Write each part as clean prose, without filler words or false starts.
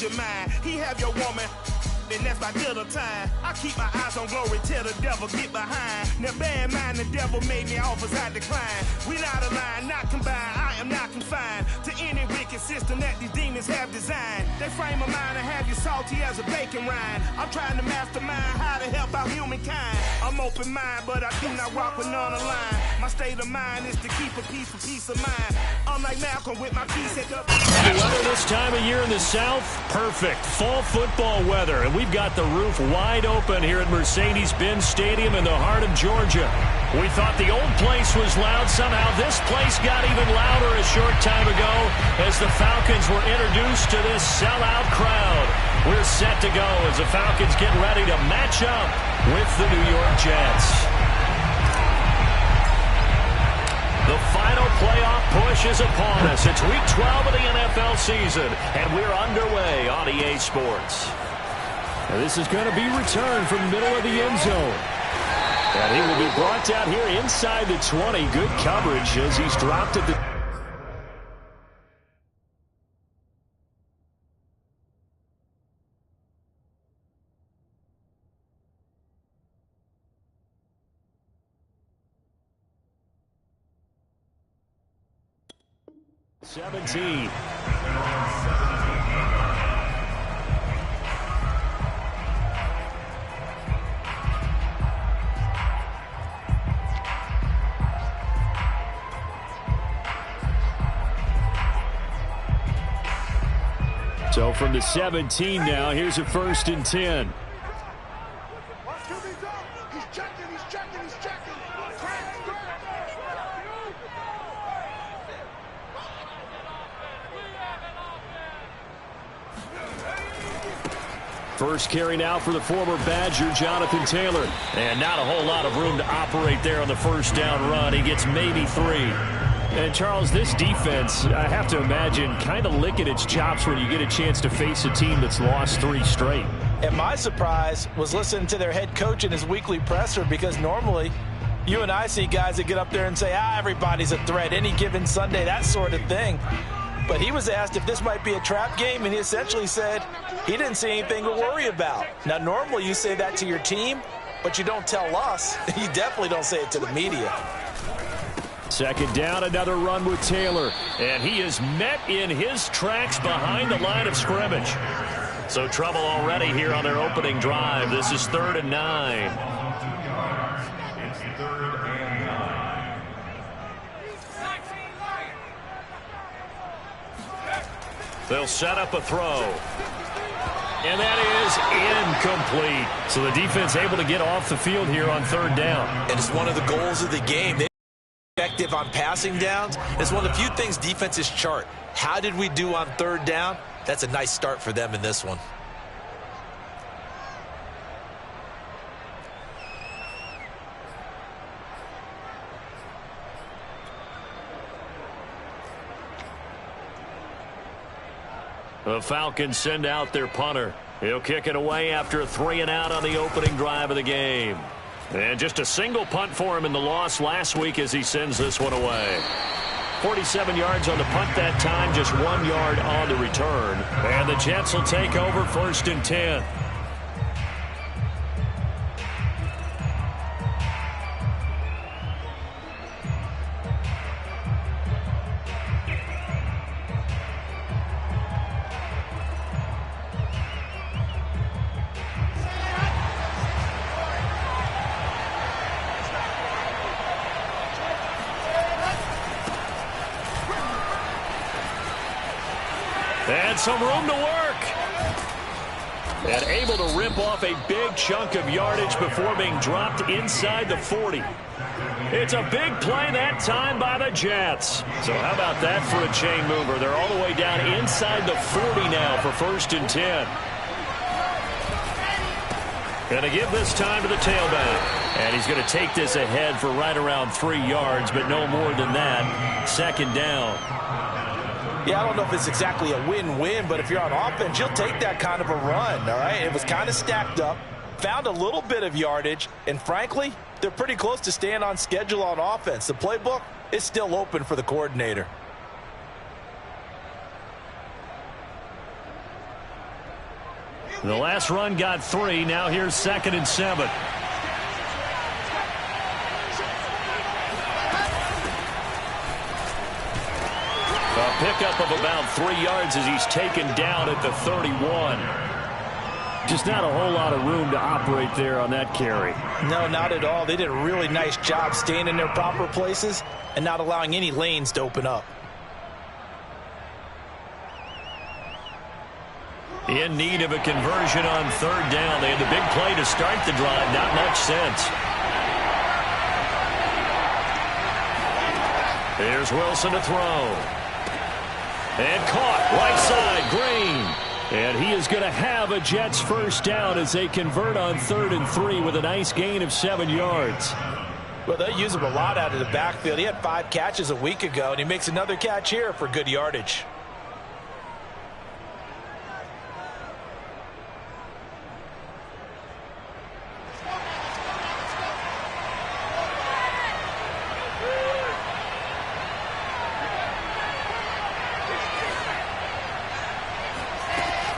your mind. He have your woman, and that's by dinner time. I keep my eyes on glory till the devil get behind. Now bear in mind the devil made me offers I decline. We not aligned, not combined, I am not confined to any wicked system that these demons have designed. They frame a mind and have you salty as a bacon rind. I'm trying to mastermind how to help out humankind. I'm open mind, but I do not walk with none aligned. My state of mind is to keep a peace of mind. I'm like Malcolm with my piece at the... The weather this time of year in the South, perfect. Fall football weather, and we've got the roof wide open here at Mercedes-Benz Stadium in the heart of Georgia. We thought the old place was loud. Somehow this place got even louder a short time ago as the Falcons were introduced to this sellout crowd. We're set to go as the Falcons get ready to match up with the New York Jets. The final playoff push is upon us. It's Week 12 of the NFL season, and we're underway on EA Sports. And this is going to be returned from the middle of the end zone. And he will be brought down here inside the 20. Good coverage as he's dropped at the... ...17. So from the 17 now, here's a 1st and 10. First carry now for the former Badger, Jonathan Taylor. And not a whole lot of room to operate there on the first down run. He gets maybe 3. And, Charles, this defense, I have to imagine, kind of licking its chops when you get a chance to face a team that's lost 3 straight. And my surprise was listening to their head coach in his weekly presser, because normally you and I see guys that get up there and say, everybody's a threat any given Sunday, that sort of thing. But he was asked if this might be a trap game, and he essentially said he didn't see anything to worry about. Now, normally you say that to your team, but you don't tell us. You definitely don't say it to the media. Second down, another run with Taylor. And he is met in his tracks behind the line of scrimmage. So trouble already here on their opening drive. This is 3rd and 9. It's 3rd and 9. They'll set up a throw. And that is incomplete. So the defense able to get off the field here on 3rd down. And it's one of the goals of the game. Effective on passing downs. It's one of the few things defenses chart. How did we do on 3rd down? That's a nice start for them in this one. The Falcons send out their punter. He'll kick it away after a 3-and-out on the opening drive of the game. And just a single punt for him in the loss last week as he sends this one away. 47 yards on the punt that time, just 1 yard on the return. And the Jets will take over 1st and 10. And some room to work. And able to rip off a big chunk of yardage before being dropped inside the 40. It's a big play that time by the Jets. So how about that for a chain mover? They're all the way down inside the 40 now for 1st and 10. Going to give this time to the tailback. And he's going to take this ahead for right around 3 yards, but no more than that. 2nd down. Yeah, I don't know if it's exactly a win-win, but if you're on offense, you'll take that kind of a run, all right? It was kind of stacked up, found a little bit of yardage, and frankly, they're pretty close to staying on schedule on offense. The playbook is still open for the coordinator. The last run got 3. Now here's 2nd and 7. A pickup of about 3 yards as he's taken down at the 31. Just not a whole lot of room to operate there on that carry. No, not at all. They did a really nice job staying in their proper places and not allowing any lanes to open up. In need of a conversion on 3rd down. They had the big play to start the drive. Not much sense. Here's Wilson to throw. And caught right side, Green. And he is going to have a Jets first down as they convert on 3rd and 3 with a nice gain of 7 yards. Well, they use him a lot out of the backfield. He had 5 catches a week ago, and he makes another catch here for good yardage.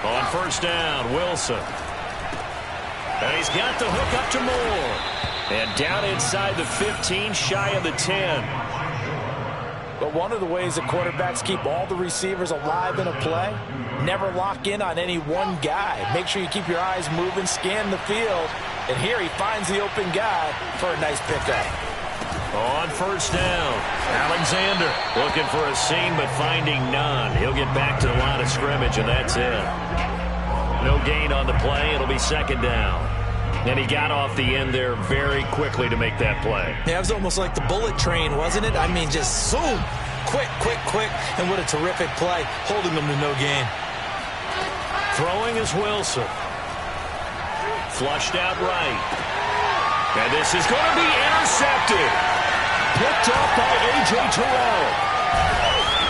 On 1st down, Wilson. And he's got the hook up to Moore. And down inside the 15, shy of the 10. But one of the ways that quarterbacks keep all the receivers alive in a play, never lock in on any one guy. Make sure you keep your eyes moving, scan the field. And here he finds the open guy for a nice pickup. On 1st down, Alexander looking for a seam but finding none. He'll get back to the line of scrimmage, and that's it. No gain on the play. It'll be 2nd down. And he got off the end there very quickly to make that play. Yeah, it was almost like the bullet train, wasn't it? I mean, just zoom. Quick, quick, quick. And what a terrific play, holding them to no gain. Throwing is Wilson. Flushed out right. And this is going to be intercepted. Picked up by A.J. Terrell.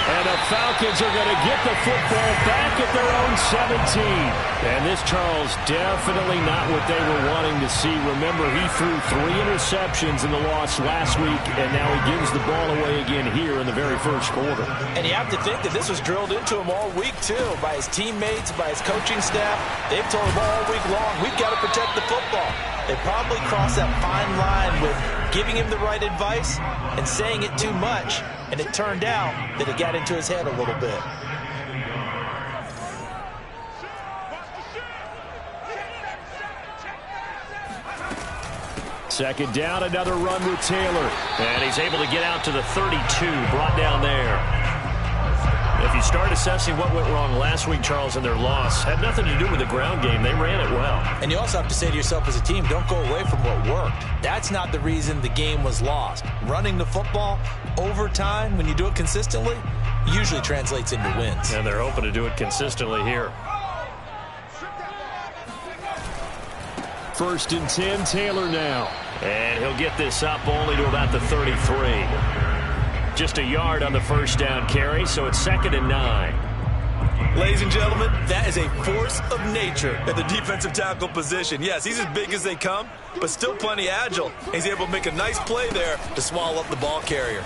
And the Falcons are going to get the football back at their own 17. And this, Charles, definitely not what they were wanting to see. Remember, he threw 3 interceptions in the loss last week, and now he gives the ball away again here in the very first quarter. And you have to think that this was drilled into him all week, too, by his teammates, by his coaching staff. They've told him all week long, we've got to protect the football. They probably crossed that fine line with giving him the right advice and saying it too much. And it turned out that it got into his head a little bit. Second down, another run with Taylor. And he's able to get out to the 32, brought down there. If you start assessing what went wrong last week, Charles, in their loss, had nothing to do with the ground game. They ran it well. And you also have to say to yourself as a team, don't go away from what worked. That's not the reason the game was lost. Running the football over time, when you do it consistently, usually translates into wins. And they're hoping to do it consistently here. 1st and 10, Taylor now. And he'll get this up only to about the 33. Just a yard on the 1st down carry, so it's 2nd and 9. Ladies and gentlemen, that is a force of nature at the defensive tackle position. Yes, he's as big as they come, but still plenty agile. He's able to make a nice play there to swallow up the ball carrier.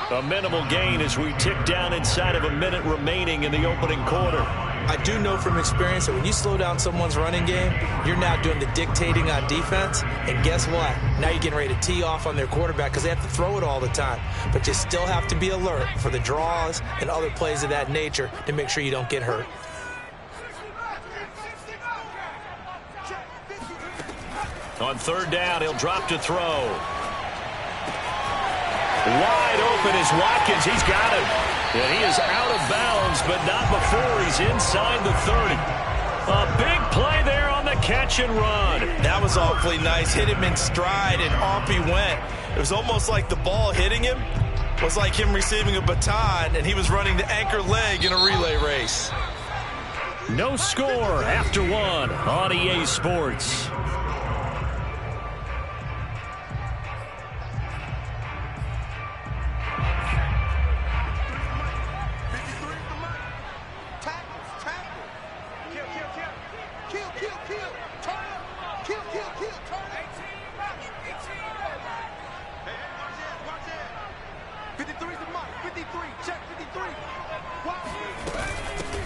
A minimal gain as we tick down inside of a minute remaining in the opening quarter. I do know from experience that when you slow down someone's running game, you're now doing the dictating on defense. And guess what? Now you're getting ready to tee off on their quarterback because they have to throw it all the time. But you still have to be alert for the draws and other plays of that nature to make sure you don't get hurt. On 3rd down, he'll drop to throw. Wide open is Watkins. He's got him. And he is out of bounds, but not before he's inside the 30. A big play there on the catch and run. That was awfully nice. Hit him in stride, and off he went. It was almost like the ball hitting him was like him receiving a baton, and he was running the anchor leg in a relay race. No score after 1 on EA Sports.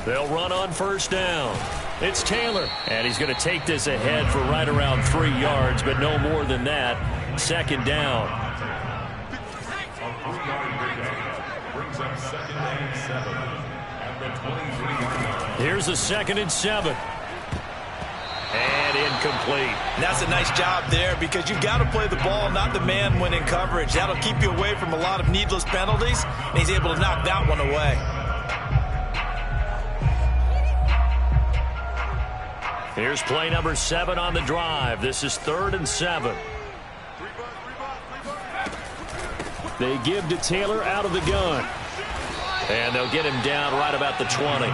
They'll run on first down. It's Taylor, and he's going to take this ahead for right around 3 yards, but no more than that. Second down. Brings up 2nd and 7 at the 23-yard line. Here's a 2nd and 7. And incomplete. And that's a nice job there because you've got to play the ball, not the man when in coverage. That'll keep you away from a lot of needless penalties, and he's able to knock that one away. Here's play number 7 on the drive. This is 3rd and 7. They give to Taylor out of the gun. And they'll get him down right about the 20.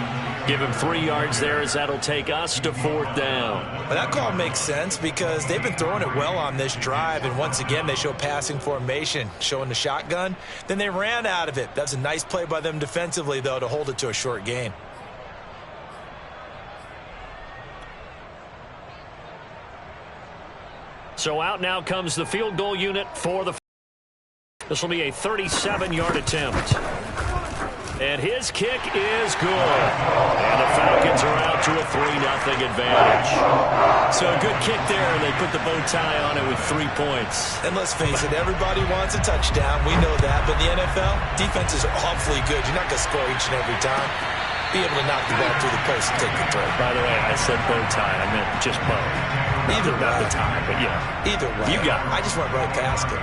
Give him 3 yards there as that'll take us to 4th down. Well, that call makes sense because they've been throwing it well on this drive, and once again they show passing formation, showing the shotgun. Then they ran out of it. That's a nice play by them defensively, though, to hold it to a short gain. So out now comes the field goal unit for the... This will be a 37-yard attempt. And his kick is good. And the Falcons are out to a 3-0 advantage. So a good kick there, and they put the bow tie on it with 3 points. And let's face it, everybody wants a touchdown. We know that. But in the NFL, defenses are awfully good. You're not going to score each and every time. Be able to knock the ball through the post and take the throw. By the way, I said bow tie. I meant just bow. Either not way. the tie, but yeah. Either way. You got it. I just went right past it.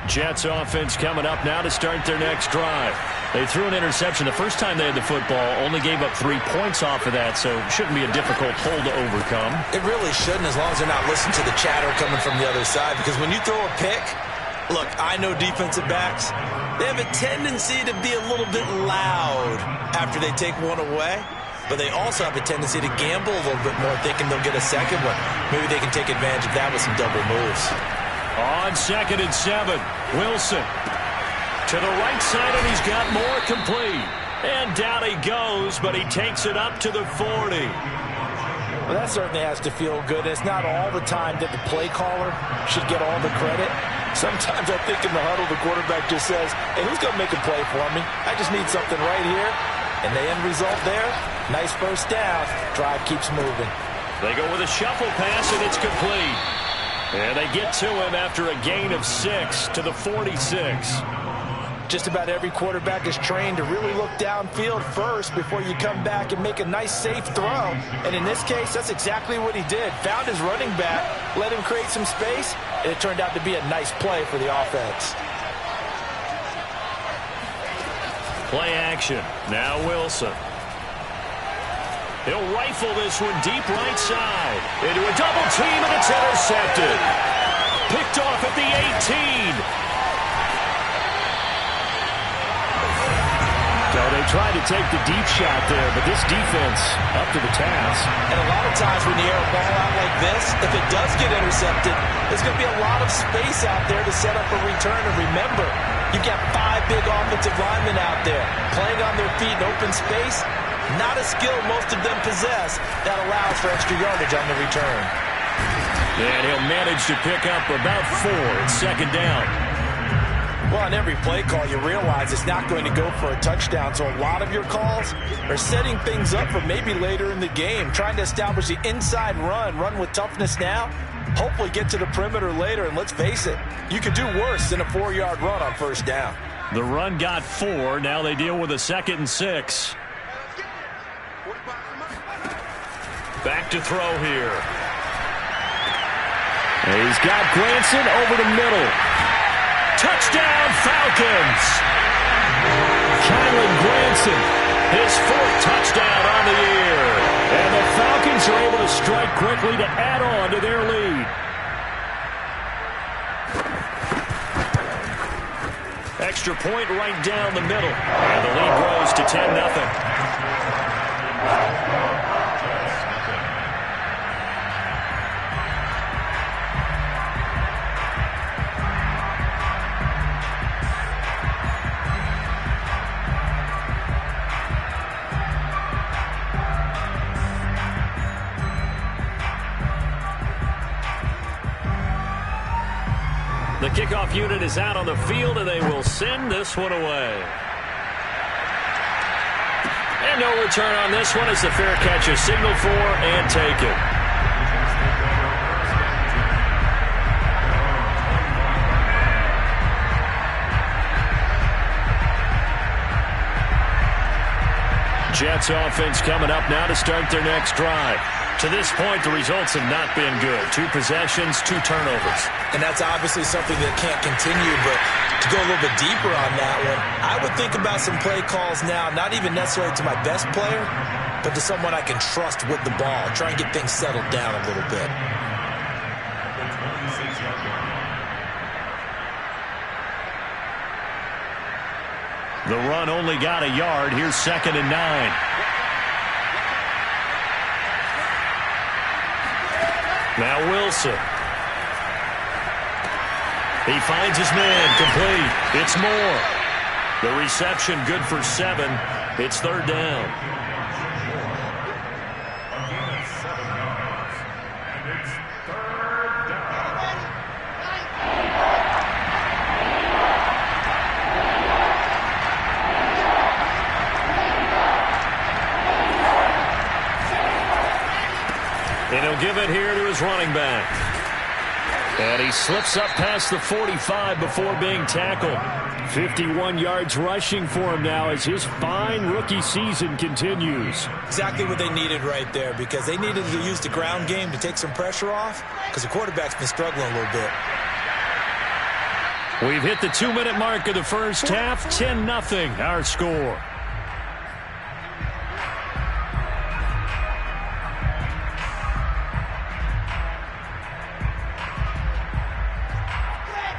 Jets offense coming up now to start their next drive. They threw an interception the first time they had the football, only gave up 3 points off of that, so it shouldn't be a difficult hole to overcome. It really shouldn't, as long as they're not listening to the chatter coming from the other side, because when you throw a pick, look, I know defensive backs, they have a tendency to be a little bit loud after they take one away, but they also have a tendency to gamble a little bit more, thinking they'll get a second one. Maybe they can take advantage of that with some double moves. On 2nd and 7, Wilson to the right side, and he's got more complete. And down he goes, but he takes it up to the 40. Well, that certainly has to feel good. It's not all the time that the play caller should get all the credit. Sometimes I think in the huddle, the quarterback just says, hey, who's going to make a play for me? I just need something right here. And the end result there, nice first down. Drive keeps moving. They go with a shuffle pass, and it's complete. And they get to him after a gain of 6 to the 46. Just about every quarterback is trained to really look downfield first before you come back and make a nice, safe throw. And in this case, that's exactly what he did. Found his running back, let him create some space, and it turned out to be a nice play for the offense. Play action. Now Wilson. He'll rifle this one deep right side. Into a double team, and it's intercepted. Picked off at the 18. So they tried to take the deep shot there, but this defense up to the task. And a lot of times when you air a ball out like this, if it does get intercepted, there's going to be a lot of space out there to set up a return. And remember, you've got 5 big offensive linemen out there playing on their feet in open space. Not a skill most of them possess that allows for extra yardage on the return. And he'll manage to pick up about 4 at 2nd down. Well, on every play call, you realize it's not going to go for a touchdown. So a lot of your calls are setting things up for maybe later in the game, trying to establish the inside run with toughness now, hopefully get to the perimeter later. And let's face it, you could do worse than a 4-yard run on first down. The run got 4. Now they deal with a 2nd and 6. Back to throw here. And he's got Granson over the middle. Touchdown, Falcons! Kylan Granson, his 4th touchdown on the year. And the Falcons are able to strike quickly to add on to their lead. Extra point right down the middle. And the lead grows to 10-0. The Kickoff unit is out on the field, and they will send this one away. And no return on this one as the fair catch is signaled for and taken. Jets offense coming up now to start their next drive. To this point, the results have not been good. 2 possessions, 2 turnovers. And that's obviously something that can't continue, but to go a little bit deeper on that one, I would think about some play calls now, not even necessarily to my best player, but to someone I can trust with the ball. Try and get things settled down a little bit. The run only got a yard. Here's 2nd and 9. Now Wilson. He finds his man, complete. It's Moore. The reception good for 7. It's 3rd down. Again, it's 7 yards. And it's 3rd down. And he'll give it here to his running back. And he slips up past the 45 before being tackled. 51 yards rushing for him now as his fine rookie season continues. Exactly what they needed right there, because they needed to use the ground game to take some pressure off, because the quarterback's been struggling a little bit. We've hit the 2-minute mark of the first half. 10-0 our score.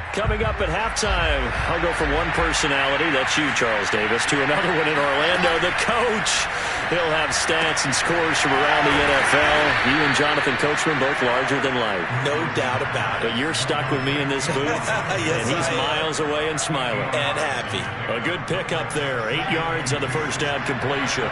Coming up at halftime, I'll go from one personality, that's you, Charles Davis, to another one in Orlando, the coach. He'll have stats and scores from around the NFL. You and Jonathan Coachman both larger than life. No doubt about it. But you're stuck with me in this booth, yes, and he's miles away and smiling. And happy. A good pickup there, 8 yards on the first down completion.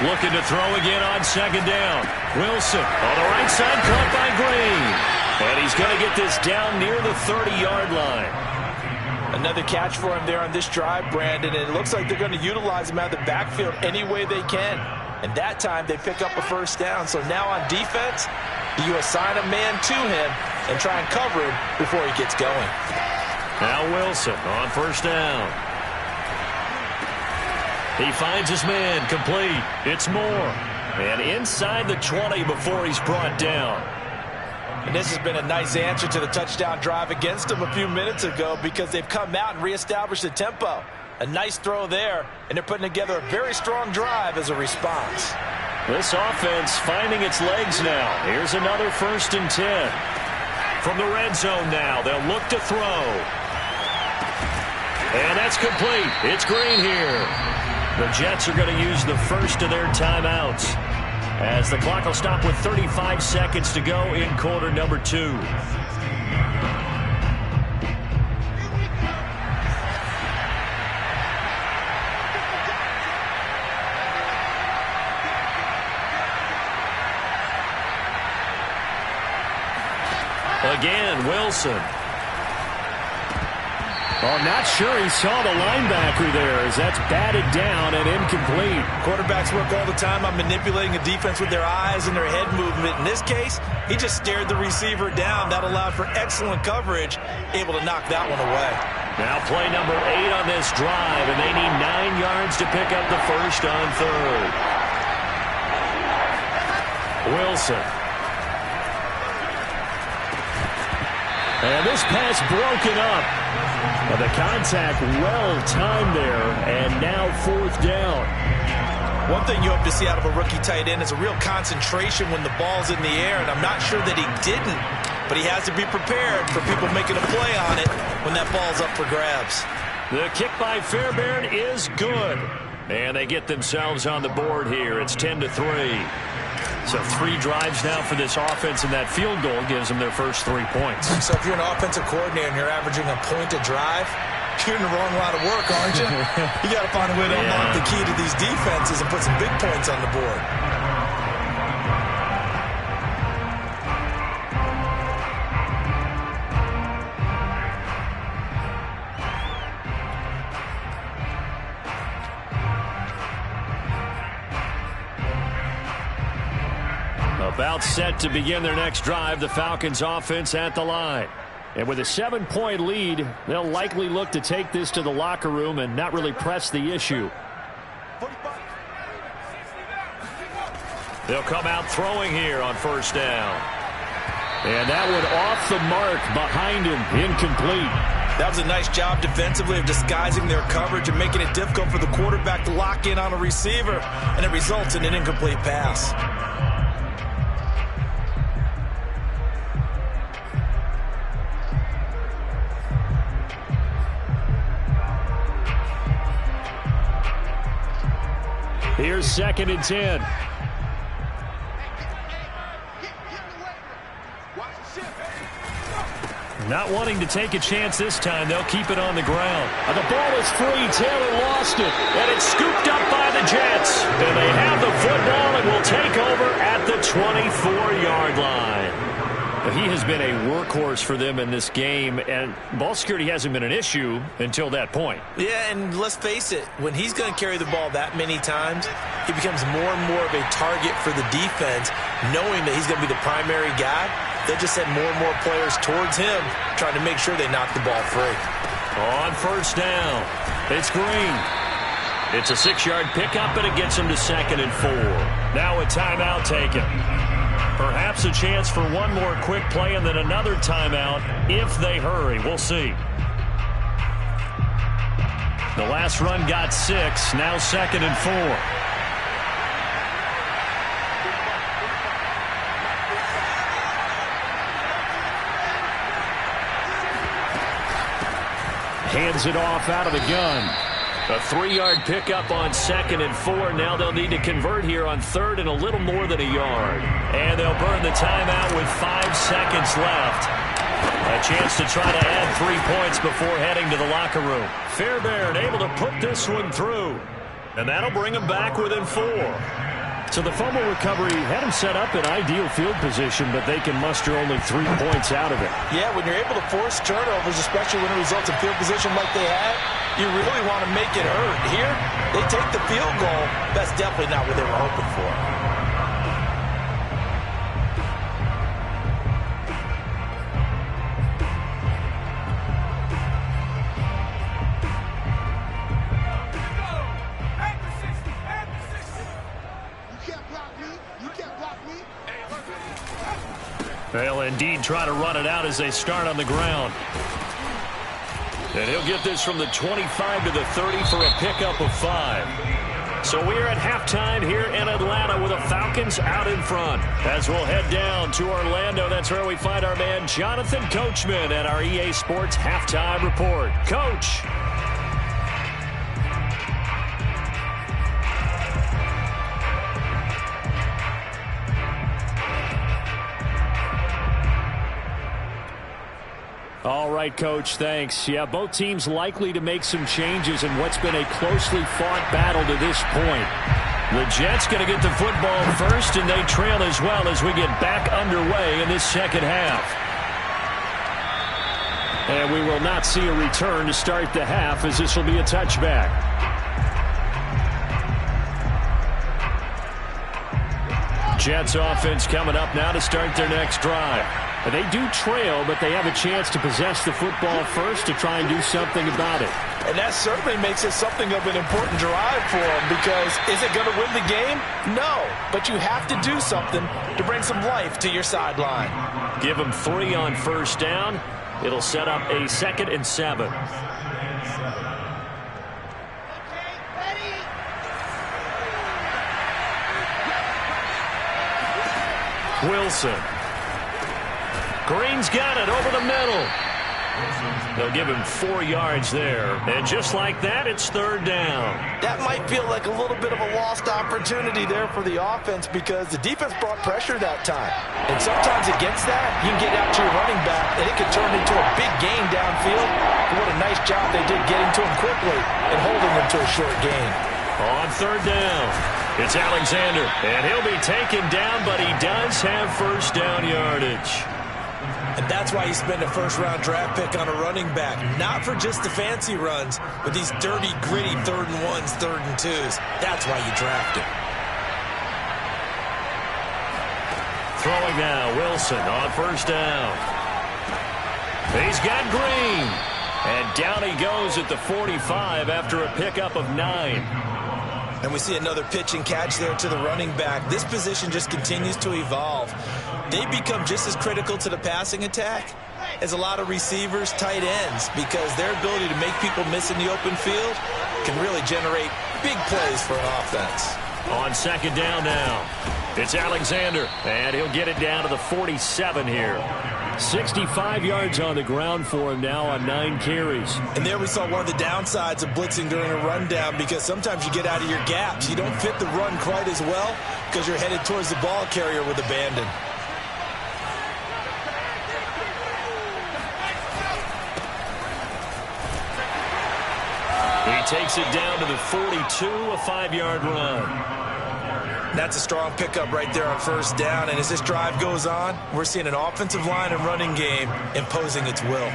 Looking to throw again on 2nd down. Wilson on the right side, caught by Green. And he's going to get this down near the 30-yard line. Another catch for him there on this drive, Brandon. And it looks like they're going to utilize him out of the backfield any way they can. And that time they pick up a first down. So now on defense, you assign a man to him and try and cover him before he gets going. Now Wilson on first down. He finds his man, complete. It's Moore. And inside the 20 before he's brought down. And this has been a nice answer to the touchdown drive against them a few minutes ago, because they've come out and reestablished the tempo. A nice throw there, and they're putting together a very strong drive as a response. This offense finding its legs now. Here's another 1st and 10. From the red zone now, they'll look to throw. And that's complete. It's Green here. The Jets are going to use the first of their timeouts, as the clock will stop with 35 seconds to go in quarter number 2. Again, Wilson. Well, not sure he saw the linebacker there, as that's batted down and incomplete. Quarterbacks work all the time on manipulating a defense with their eyes and their head movement. In this case, he just stared the receiver down. That allowed for excellent coverage, able to knock that one away. Now play number 8 on this drive, and they need 9 yards to pick up the first on 3rd. Wilson. And this pass broken up. The contact well-timed there, and now 4th down. One thing you hope to see out of a rookie tight end is a real concentration when the ball's in the air, and I'm not sure that he didn't, but he has to be prepared for people making a play on it when that ball's up for grabs. The kick by Fairbairn is good, and they get themselves on the board here. It's 10-3. So 3 drives now for this offense, and that field goal gives them their first 3 points. So if you're an offensive coordinator and you're averaging a point a drive, you're in the wrong line of work, aren't you? You got to find a way to unlock the key to these defenses and put some big points on the board. About set to begin their next drive, the Falcons offense at the line. And with a 7-point lead, they'll likely look to take this to the locker room and not really press the issue. They'll come out throwing here on first down. And that one off the mark behind him, incomplete. That was a nice job defensively of disguising their coverage and making it difficult for the quarterback to lock in on a receiver, and it results in an incomplete pass. Here's 2nd and 10. Not wanting to take a chance this time, they'll keep it on the ground. And the ball is free. Taylor lost it. And it's scooped up by the Jets. And they have the football and will take over at the 24-yard line. He has been a workhorse for them in this game, and ball security hasn't been an issue until that point. Yeah, and let's face it, when he's going to carry the ball that many times, he becomes more and more of a target for the defense, knowing that he's going to be the primary guy. They'll just send more and more players towards him, trying to make sure they knock the ball free. On first down, it's Green. It's a 6-yard pickup, and it gets him to 2nd and 4. Now a timeout taken. Perhaps a chance for one more quick play and then another timeout if they hurry. We'll see. The last run got 6. Now 2nd and 4. Hands it off out of the gun. A 3-yard pickup on 2nd and 4. Now they'll need to convert here on 3rd and a little more than a yard. And they'll burn the timeout with 5 seconds left. A chance to try to add 3 points before heading to the locker room. Fairbairn able to put this one through. And that'll bring him back within 4. So the fumble recovery had him set up in ideal field position, but they can muster only 3 points out of it. Yeah, when you're able to force turnovers, especially when it results in field position like they had, you really want to make it hurt. Here, they take the field goal. That's definitely not what they were hoping for. They'll indeed try to run it out as they start on the ground. And he'll get this from the 25 to the 30 for a pickup of 5. So we're at halftime here in Atlanta with the Falcons out in front. As we'll head down to Orlando, that's where we find our man Jonathan Coachman at our EA Sports Halftime Report. Coach. All right, Coach, thanks. Yeah, both teams likely to make some changes in what's been a closely fought battle to this point. The Jets going to get the football first, and they trail as well as we get back underway in this second half. And we will not see a return to start the half, as this will be a touchback. Jets offense coming up now to start their next drive. They do trail, but they have a chance to possess the football first to try and do something about it. And that certainly makes it something of an important drive for them, because is it going to win the game? No, but you have to do something to bring some life to your sideline. Give them 3 on first down. It'll set up a 2nd and 7. Wilson. Green's got it over the middle. They'll give him 4 yards there. And just like that, it's 3rd down. That might feel like a little bit of a lost opportunity there for the offense, because the defense brought pressure that time. And sometimes against that, you can get out to your running back, and it can turn into a big gain downfield. But what a nice job they did getting to him quickly and holding him to a short gain. On 3rd down, it's Alexander. And he'll be taken down, but he does have first down yardage. And that's why you spend a first-round draft pick on a running back. Not for just the fancy runs, but these dirty, gritty 3rd and 1s, 3rd and 2s. That's why you draft him. Throwing now, Wilson on first down. He's got Green. And down he goes at the 45 after a pickup of 9. And we see another pitch and catch there to the running back. This position just continues to evolve. They become just as critical to the passing attack as a lot of receivers, tight ends, because their ability to make people miss in the open field can really generate big plays for an offense. On second down now, it's Alexander, and he'll get it down to the 47 here. 65 yards on the ground for him now on 9 carries. And there we saw one of the downsides of blitzing during a rundown, because sometimes you get out of your gaps. You don't fit the run quite as well because you're headed towards the ball carrier with abandon. He takes it down to the 42, a 5-yard run. That's a strong pickup right there on first down. And as this drive goes on, we're seeing an offensive line and running game imposing its will.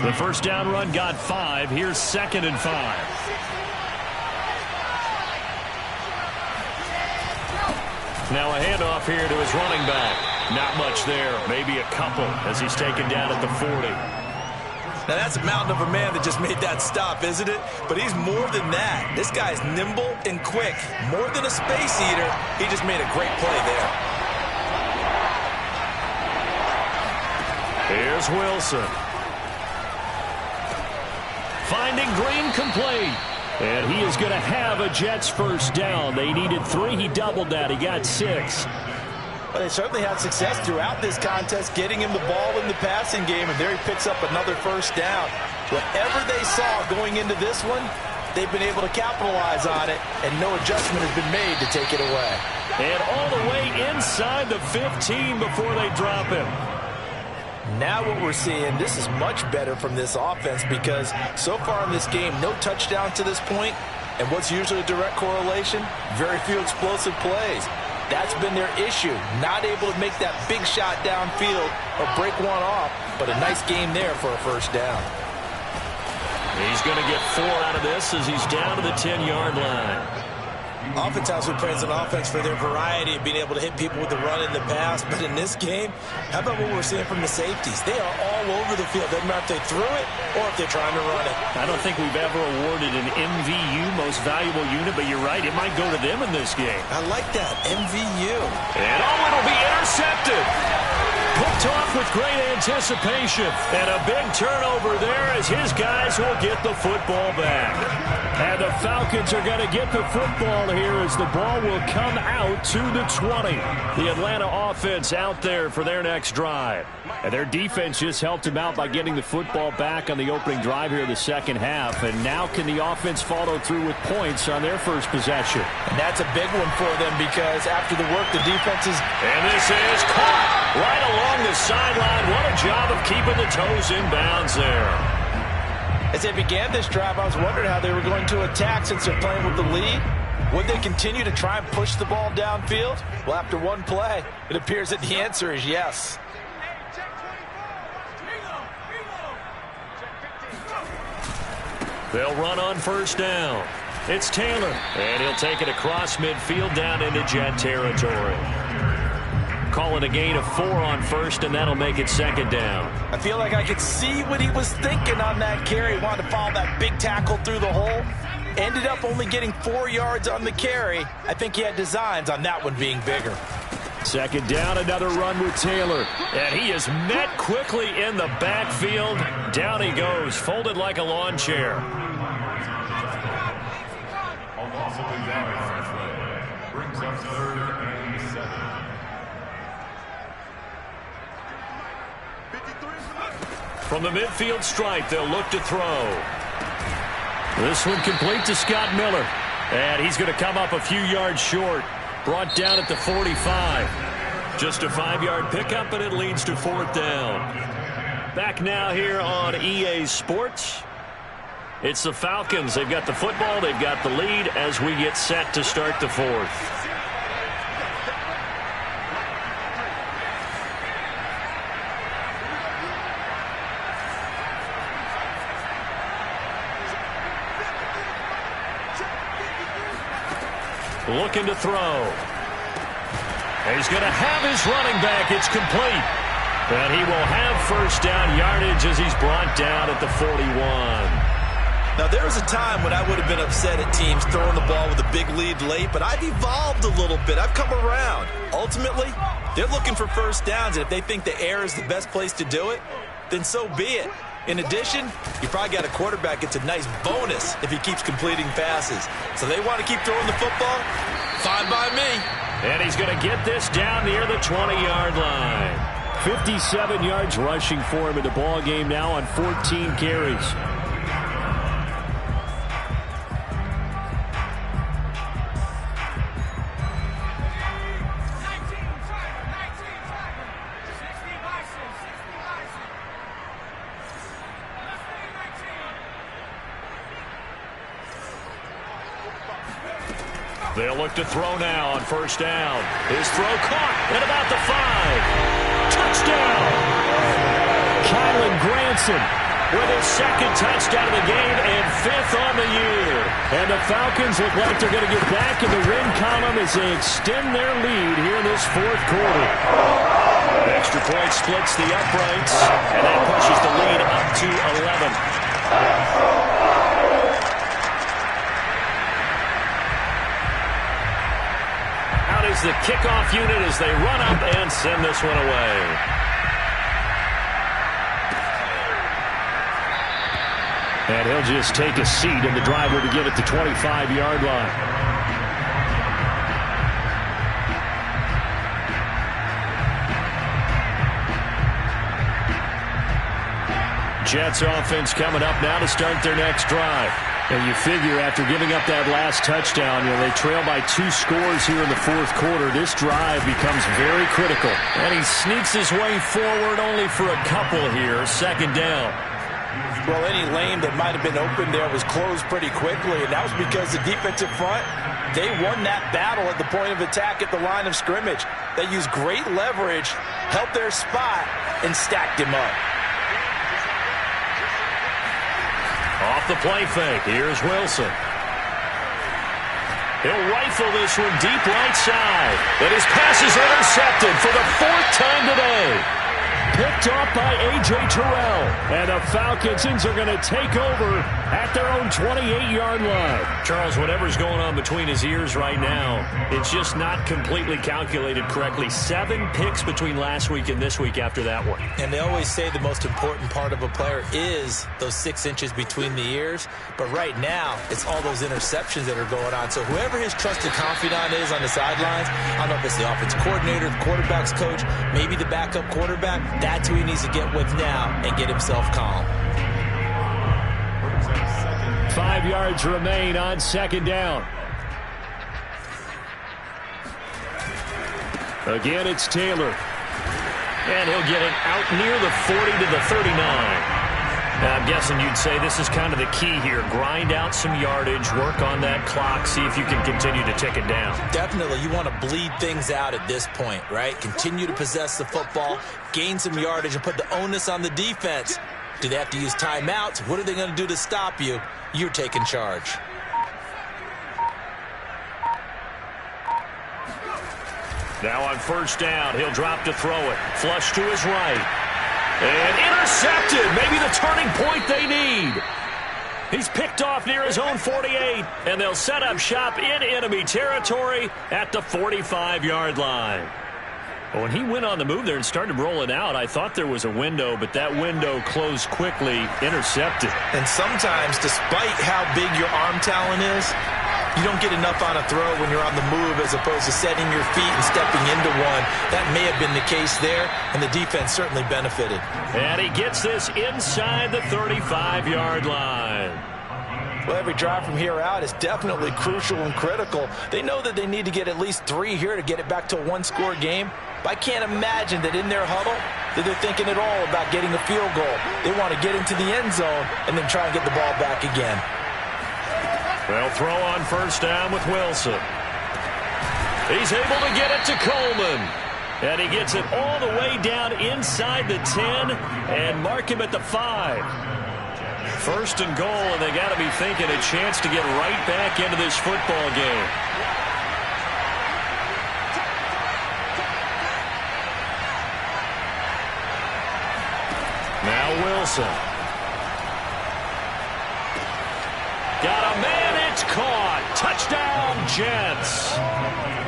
The first down run got 5. Here's 2nd and 5. Now a handoff here to his running back. Not much there. Maybe a couple as he's taken down at the 40. Now, that's a mountain of a man that just made that stop, isn't it? But he's more than that. This guy's nimble and quick. More than a space eater, he just made a great play there. Here's Wilson. Finding Green complete. And he is going to have a Jets first down. They needed 3. He doubled that. He got 6. But they certainly had success throughout this contest, getting him the ball in the passing game, and there he picks up another first down. Whatever they saw going into this one, they've been able to capitalize on it, and no adjustment has been made to take it away. And all the way inside the 15 before they drop him. Now what we're seeing, this is much better from this offense, because so far in this game, no touchdown to this point, and what's usually a direct correlation? Very few explosive plays. That's been their issue, not able to make that big shot downfield or break one off, but a nice game there for a first down. He's going to get 4 out of this as he's down to the 10-yard line. Oftentimes we praise an offense for their variety of being able to hit people with the run in the pass, but in this game, how about what we're seeing from the safeties? They are all over the field. Doesn't matter if they threw it or if they're trying to run it. I don't think we've ever awarded an MVU, most valuable unit, but you're right, it might go to them in this game. I like that, MVU. And it'll be intercepted. Picked off with great anticipation. And a big turnover there as his guys will get the football back. And the Falcons are going to get the football here as the ball will come out to the 20. The Atlanta offense out there for their next drive. And their defense just helped him out by getting the football back on the opening drive here in the second half. And now can the offense follow through with points on their first possession? And that's a big one for them, because after the work the defense is... And this is caught right along the sideline. What a job of keeping the toes in bounds there. As they began this drive, I was wondering how they were going to attack since they're playing with the lead. Would they continue to try and push the ball downfield? Well, after one play, it appears that the answer is yes. They'll run on first down. It's Taylor, and he'll take it across midfield down into Jet territory. Calling a gain of 4 on first, and that'll make it second down. I feel like I could see what he was thinking on that carry. He wanted to follow that big tackle through the hole. Ended up only getting 4 yards on the carry. I think he had designs on that one being bigger. Second down, another run with Taylor. And he is met quickly in the backfield. Down he goes, folded like a lawn chair. A loss of 10 yards. Brings up 3rd and 7. From the midfield stripe, they'll look to throw. This one complete to Scott Miller. And he's going to come up a few yards short. Brought down at the 45. Just a 5-yard pickup, and it leads to 4th down. Back now here on EA Sports. It's the Falcons. They've got the football. They've got the lead as we get set to start the 4th. Looking to throw. And he's going to have his running back. It's complete. And he will have first down yardage as he's brought down at the 41. Now, there was a time when I would have been upset at teams throwing the ball with a big lead late, but I've evolved a little bit. I've come around. Ultimately, they're looking for first downs, and if they think the air is the best place to do it, then so be it. In addition, you probably got a quarterback gets a nice bonus if he keeps completing passes. So they want to keep throwing the football? Fine by me. And he's going to get this down near the 20-yard line. 57 yards rushing for him in the ball game now on 14 carries. They'll look to throw now on first down. His throw caught at about the 5. Touchdown! Kylan Granson with his second touchdown of the game and 5th on the year. And the Falcons look like they're going to get back in the win column as they extend their lead here in this fourth quarter. Extra point splits the uprights, and that pushes the lead up to 11. Is the kickoff unit as they run up and send this one away. And he'll just take a seat, and the driver to get at the 25-yard line. Jets offense coming up now to start their next drive. And you figure after giving up that last touchdown, they trail by 2 scores here in the fourth quarter. This drive becomes very critical. And he sneaks his way forward only for a couple here. Second down. Well, any lane that might have been open there was closed pretty quickly, and that was because the defensive front, they won that battle at the point of attack at the line of scrimmage. They used great leverage, helped their spot, and stacked him up. Off the play fake, here's Wilson. He'll rifle this one deep right side. And his pass is intercepted for the 4th time today. Picked off by A.J. Terrell. And the Falcons are going to take over at their own 28-yard line. Charles, whatever's going on between his ears right now, it's just not completely calculated correctly. 7 picks between last week and this week after that one. And they always say the most important part of a player is those 6 inches between the ears. But right now, it's all those interceptions that are going on. So whoever his trusted confidant is on the sidelines, I don't know if it's the offense coordinator, the quarterback's coach, maybe the backup quarterback, that's who he needs to get with now and get himself calm. 5 yards remain on second down. Again, it's Taylor. And he'll get it out near the 40 to the 39. Now, I'm guessing you'd say this is kind of the key here. Grind out some yardage, work on that clock, see if you can continue to tick it down. Definitely. You want to bleed things out at this point, right? Continue to possess the football, gain some yardage, and put the onus on the defense. Do they have to use timeouts? What are they going to do to stop you? You're taking charge. Now on first down, he'll drop to throw it. Flush to his right. And intercepted. Maybe the turning point they need. He's picked off near his own 48. And they'll set up shop in enemy territory at the 45-yard line. When he went on the move there and started rolling out, I thought there was a window, but that window closed quickly, intercepted. And sometimes, despite how big your arm talent is, you don't get enough on a throw when you're on the move as opposed to setting your feet and stepping into one. That may have been the case there, and the defense certainly benefited. And he gets this inside the 35-yard line. Well, every drive from here out is definitely crucial and critical. They know that they need to get at least 3 here to get it back to a 1-score game. But I can't imagine that in their huddle that they're thinking at all about getting a field goal. They want to get into the end zone and then try and get the ball back again. They'll throw on first down with Wilson. He's able to get it to Coleman. And he gets it all the way down inside the 10 and mark him at the 5. First and goal, and they got to be thinking a chance to get right back into this football game. Now Wilson. Got a man, it's caught. Touchdown, Jets.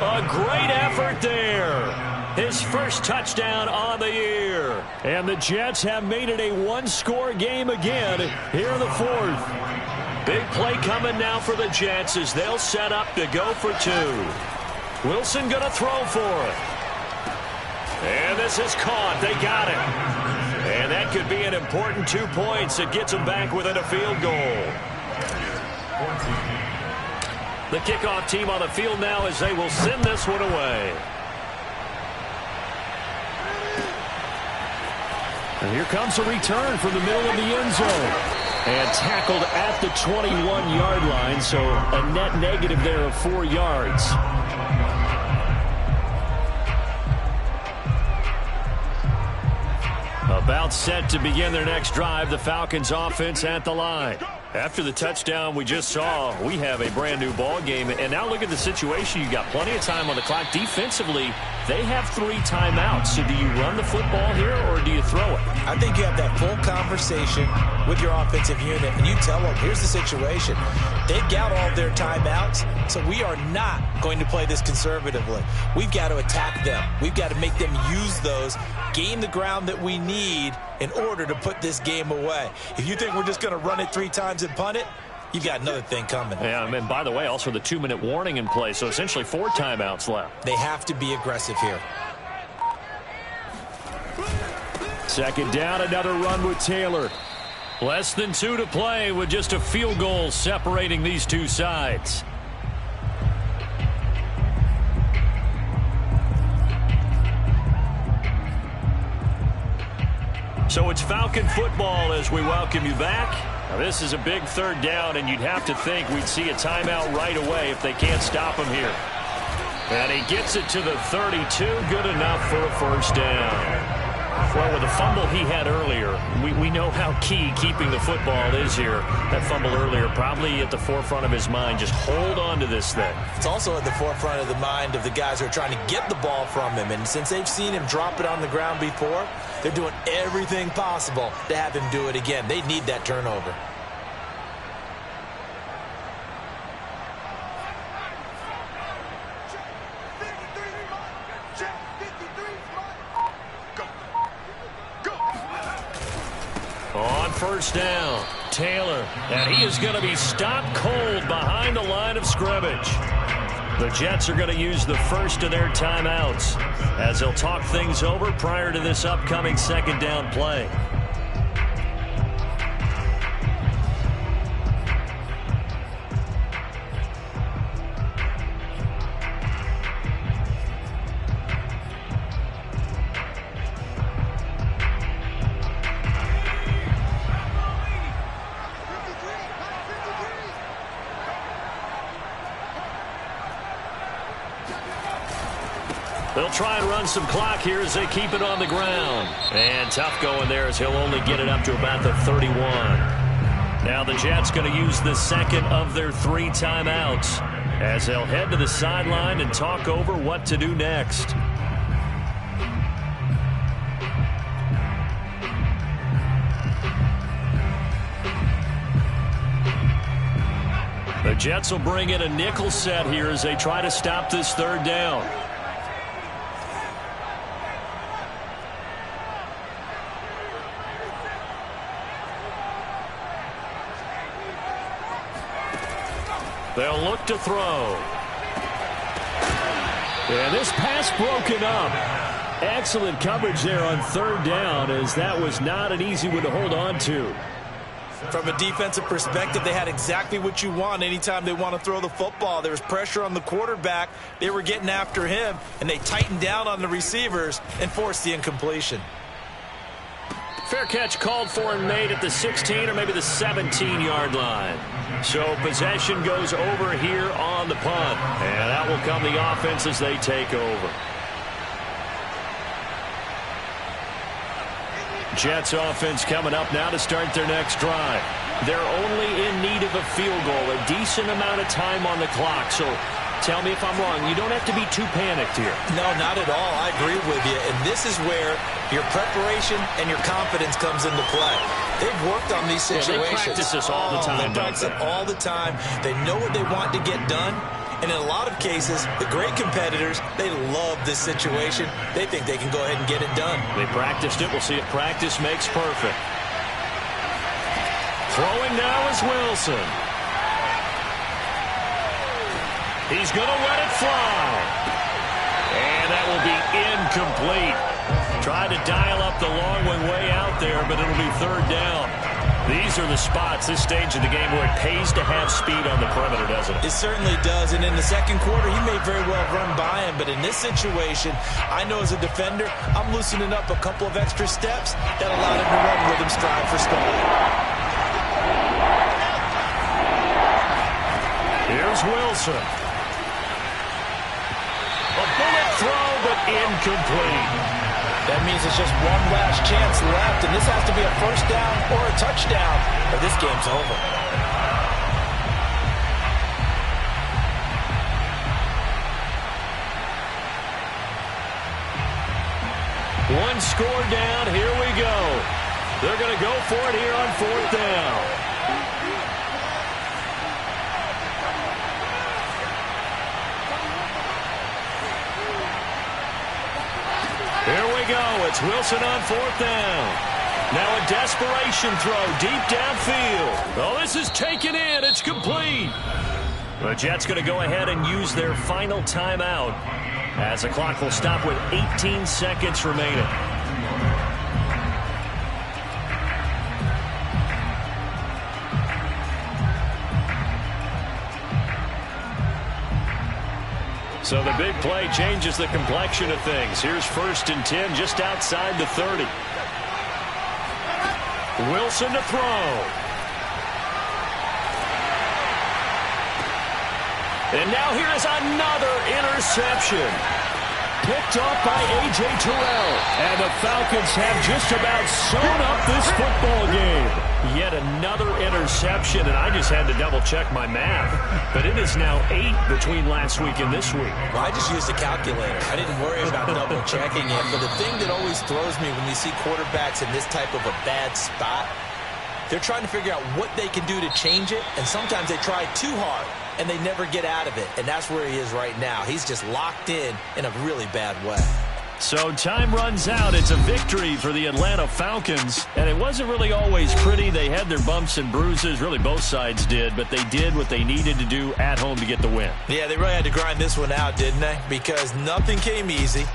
A great effort there. His first touchdown on the year. And the Jets have made it a one-score game again here in the fourth. Big play coming now for the Jets as they'll set up to go for two. Wilson going to throw for it. And this is caught. They got it. And that could be an important 2 points. It gets them back within a field goal. The kickoff team on the field now as they will send this one away. And here comes a return from the middle of the end zone. And tackled at the 21-yard line, so a net negative there of 4 yards. About set to begin their next drive, the Falcons offense at the line. After the touchdown we just saw, we have a brand new ball game. And now look at the situation. You've got plenty of time on the clock. Defensively, they have 3 timeouts. So do you run the football here or do you throw it? I think you have that full conversation with your offensive unit, and you tell them, here's the situation. They've got all their timeouts, so we are not going to play this conservatively. We've got to attack them. We've got to make them use those, gain the ground that we need in order to put this game away. If you think we're just going to run it 3 times and punt it, you've got another thing coming. Yeah, and by the way, also the 2-minute warning in play, so essentially 4 timeouts left. They have to be aggressive here. Second down, another run with Taylor. Less than 2 to play with just a field goal separating these two sides. So it's Falcon football as we welcome you back. Now this is a big third down, and you'd have to think we'd see a timeout right away if they can't stop him here. And he gets it to the 32, good enough for a first down. Well, with the fumble he had earlier, we know how key keeping the football is here. That fumble earlier probably at the forefront of his mind. Just hold on to this thing. It's also at the forefront of the mind of the guys who are trying to get the ball from him. And since they've seen him drop it on the ground before, they're doing everything possible to have him do it again. They need that turnover. On first down, Taylor, and he is going to be stopped cold behind the line of scrimmage. The Jets are going to use the first of their timeouts as they'll talk things over prior to this upcoming second down play. They'll try and run some clock here as they keep it on the ground. And tough going there as he'll only get it up to about the 31. Now the Jets going to use the second of their 3 timeouts as they'll head to the sideline and talk over what to do next. The Jets will bring in a nickel set here as they try to stop this third down. They'll look to throw. And this pass broken up. Excellent coverage there on third down as that was not an easy one to hold on to. From a defensive perspective, they had exactly what you want anytime they want to throw the football. There was pressure on the quarterback. They were getting after him, and they tightened down on the receivers and forced the incompletion. Fair catch called for and made at the 16 or maybe the 17-yard line. So possession goes over here on the punt. And out will come the offense as they take over. Jets offense coming up now to start their next drive. They're only in need of a field goal, a decent amount of time on the clock. So tell me if I'm wrong. You don't have to be too panicked here. No, not at all. I agree with you. And this is where your preparation and your confidence comes into play. They've worked on these situations. They practice this all the time. They practice it all the time. They know what they want to get done. And in a lot of cases, the great competitors, they love this situation. They think they can go ahead and get it done. They practiced it. We'll see if practice makes perfect. Throwing now is Wilson. He's going to let it fly. And that will be incomplete. Tried to dial up the long one way out there, but it'll be third down. These are the spots, this stage of the game, where it pays to have speed on the perimeter, doesn't it? It certainly does. And in the second quarter, he may very well run by him. But in this situation, I know as a defender, I'm loosening up a couple of extra steps that allowed him to run with him stride for stride. Here's Wilson. A bullet throw, but incomplete. That means it's just one last chance left, and this has to be a first down or a touchdown, or this game's over. One score down, here we go. They're going to go for it here on fourth down. Here we go. It's Wilson on fourth down. Now a desperation throw deep downfield. Oh, this is taken in. It's complete. The Jets going to go ahead and use their final timeout as the clock will stop with 18 seconds remaining. So the big play changes the complexion of things. Here's 1st and 10 just outside the 30. Wilson to throw. And now here is another interception. Picked up by A.J. Terrell. And the Falcons have just about sewn up this football game. Yet another interception, and I just had to double-check my math. But it is now 8 between last week and this week. Well, I just used a calculator. I didn't worry about double-checking it. But the thing that always throws me when you see quarterbacks in this type of a bad spot, they're trying to figure out what they can do to change it, and sometimes they try too hard, and they never get out of it. And that's where he is right now. He's just locked in a really bad way. So time runs out. It's a victory for the Atlanta Falcons. And it wasn't really always pretty. They had their bumps and bruises. Really, both sides did. But they did what they needed to do at home to get the win. Yeah, they really had to grind this one out, didn't they? Because nothing came easy.